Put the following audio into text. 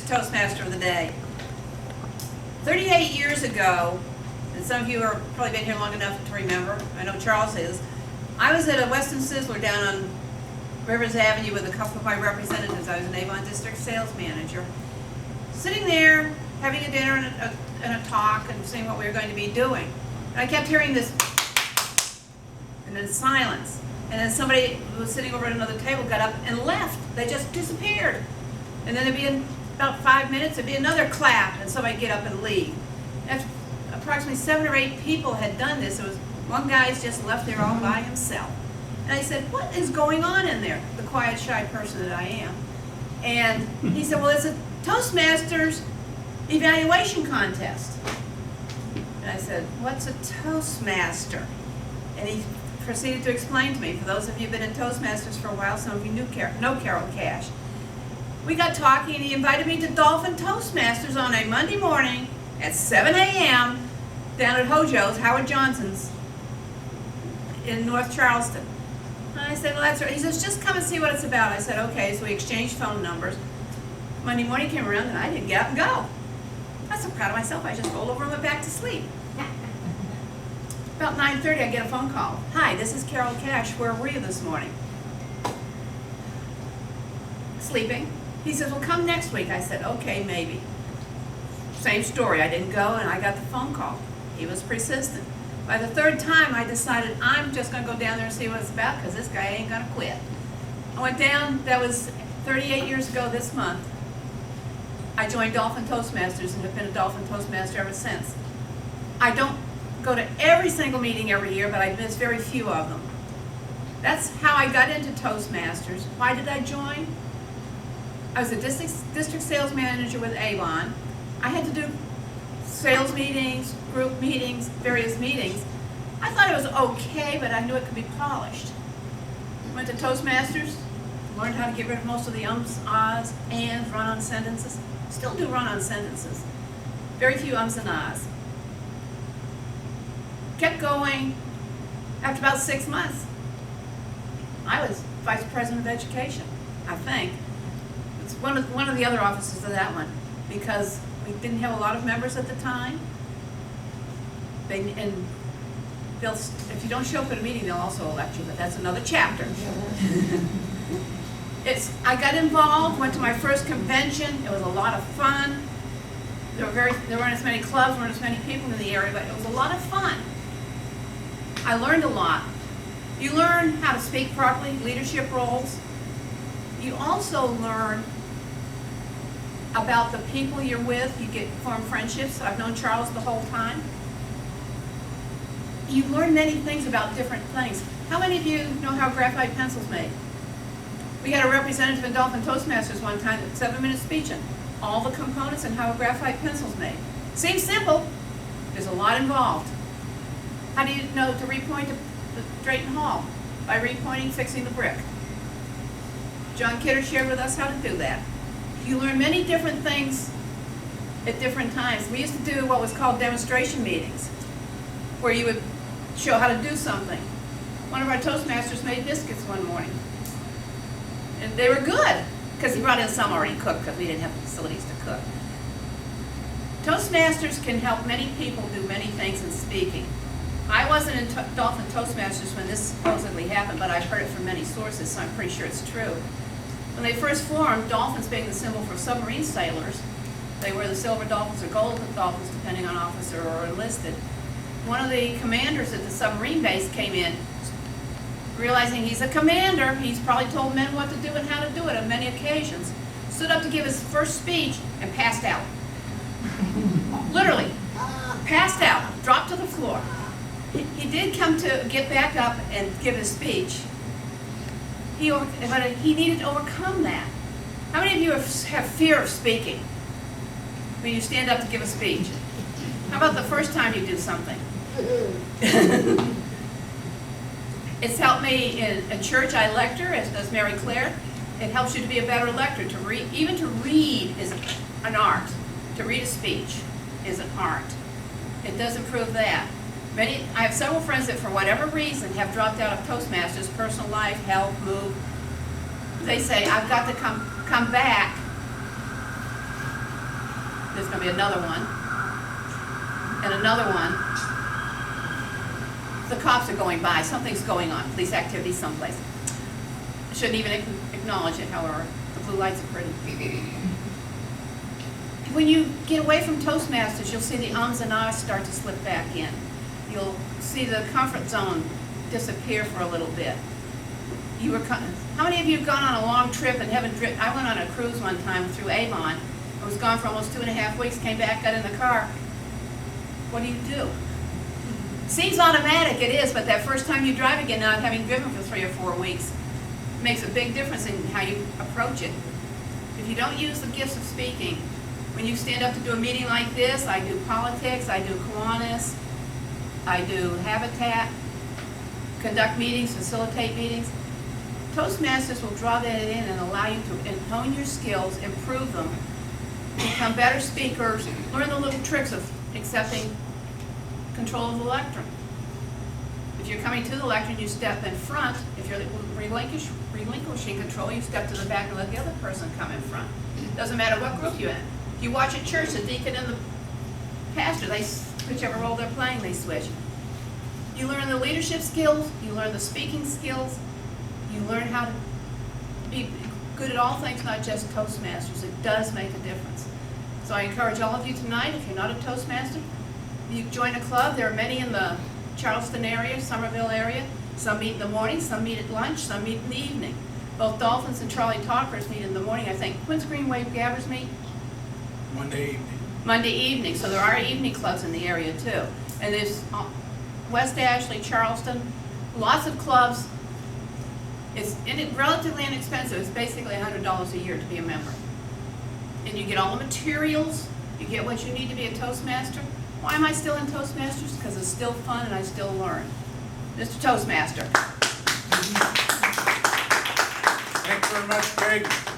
Toastmaster of the day. 38 years ago, and some of you have probably been here long enough to remember, I know Charles is, I was at a Western Sizzler down on Rivers Avenue with a couple of my representatives. I was an Avon District Sales Manager. Sitting there, having a dinner and a talk and seeing what we were going to be doing. And I kept hearing this, and then silence. And then somebody who was sitting over at another table got up and left. They just disappeared. And then there'd be about 5 minutes, there'd be another clap, and somebody get up and leave. After approximately 7 or 8 people had done this, there was one guy's just left there all by himself. And I said, what is going on in there? The quiet, shy person that I am. And he said, well, it's a Toastmasters evaluation contest. And I said, what's a Toastmaster? And he proceeded to explain to me, for those of you who've been in Toastmasters for a while, some of you know Carol Cash. We got talking and he invited me to Dolphin Toastmasters on a Monday morning at 7 a.m. down at Hojo's, Howard Johnson's, in North Charleston. And I said, well, that's right. He says, just come and see what it's about. I said, okay. So we exchanged phone numbers. Monday morning came around and I didn't get up and go. I was so proud of myself, I just rolled over and went back to sleep. About 9:30, I get a phone call. Hi, this is Carol Cash. Where were you this morning? Sleeping. He says, well, come next week. I said, okay, maybe. Same story. I didn't go, and I got the phone call. He was persistent. By the 3rd time, I decided I'm just going to go down there and see what it's about, because this guy ain't going to quit. I went down. That was 38 years ago this month. I joined Dolphin Toastmasters and have been a Dolphin Toastmaster ever since. I don't go to every single meeting every year, but I miss very few of them. That's how I got into Toastmasters. Why did I join? I was a district sales manager with Avon. I had to do sales meetings, group meetings, various meetings. I thought it was okay, but I knew it could be polished. Went to Toastmasters, learned how to get rid of most of the ums, ahs, ands, run-on sentences. Still do run-on sentences. Very few ums and ahs. Kept going. After about 6 months, I was Vice President of Education, I think. It's one of the other offices of that one, because we didn't have a lot of members at the time. If you don't show up at a meeting, they'll also elect you, but that's another chapter. I got involved, went to my first convention. It was a lot of fun. There weren't as many clubs, weren't as many people in the area, but it was a lot of fun. I learned a lot. You learn how to speak properly, leadership roles. You also learn about the people you're with. You form friendships. I've known Charles the whole time. You learn many things about different things. How many of you know how graphite pencil's made? We had a representative in Dolphin Toastmasters one time, a 7-minute speech on all the components and how a graphite pencil's made. Seems simple. There's a lot involved. How do you know to repoint the Drayton Hall? By repointing, fixing the brick. John Kidder shared with us how to do that. You learn many different things at different times. We used to do what was called demonstration meetings, where you would show how to do something. One of our Toastmasters made biscuits one morning. And they were good, because he brought in some already cooked, because we didn't have the facilities to cook. Toastmasters can help many people do many things in speaking. I wasn't in Dolphin Toastmasters when this supposedly happened, but I've heard it from many sources, so I'm pretty sure it's true. When they first formed, dolphins being the symbol for submarine sailors, they were the silver dolphins or gold dolphins, depending on officer or enlisted. One of the commanders at the submarine base came in, realizing he's a commander. He's probably told men what to do and how to do it on many occasions. Stood up to give his first speech and passed out. Literally, passed out, dropped to the floor. He did come to get back up and give his speech. But he needed to overcome that. How many of you have fear of speaking when you stand up to give a speech? How about the first time you do something? It's helped me in a church. I lecture, as does Mary Claire. It helps you to be a better lecturer. Even to read is an art. To read a speech is an art. It does improve that. I have several friends that, for whatever reason, have dropped out of Toastmasters, personal life, health, move. They say, I've got to come back There's going to be another one. And another one. The cops are going by. Something's going on. Police activity someplace. I shouldn't even acknowledge it, however. The blue lights are pretty. When you get away from Toastmasters, you'll see the ums and ahs start to slip back in. You'll see the comfort zone disappear for a little bit. How many of you have gone on a long trip and haven't driven? I went on a cruise one time through Avon. I was gone for almost 2.5 weeks, came back, got in the car. What do? Seems automatic, it is, but that first time you drive again, not having driven for 3 or 4 weeks, makes a big difference in how you approach it. If you don't use the gifts of speaking, when you stand up to do a meeting like this, I do politics, I do Kiwanis, I do Habitat, conduct meetings, facilitate meetings. Toastmasters will draw that in and allow you to hone your skills, improve them, become better speakers, learn the little tricks of accepting control of the lectern. If you're coming to the lectern, you step in front. If you're relinquishing control, you step to the back and let the other person come in front. Doesn't matter what group you're in. If you watch at church, the deacon and the pastor, whichever role they're playing, they switch. You learn the leadership skills, you learn the speaking skills, you learn how to be good at all things, not just Toastmasters. It does make a difference. So I encourage all of you tonight, if you're not a Toastmaster, you join a club. There are many in the Charleston area, Somerville area. Some meet in the morning, some meet at lunch, some meet in the evening. Both Dolphins and Charlie Talkers meet in the morning, I think. When's Green Wave Gabbers meet? Monday evening. Monday evening, so there are evening clubs in the area too. And there's West Ashley, Charleston, lots of clubs. It's relatively inexpensive. It's basically $100 a year to be a member. And you get all the materials, you get what you need to be a Toastmaster. Why am I still in Toastmasters? Because it's still fun and I still learn. Mr. Toastmaster. Thanks very much, Greg.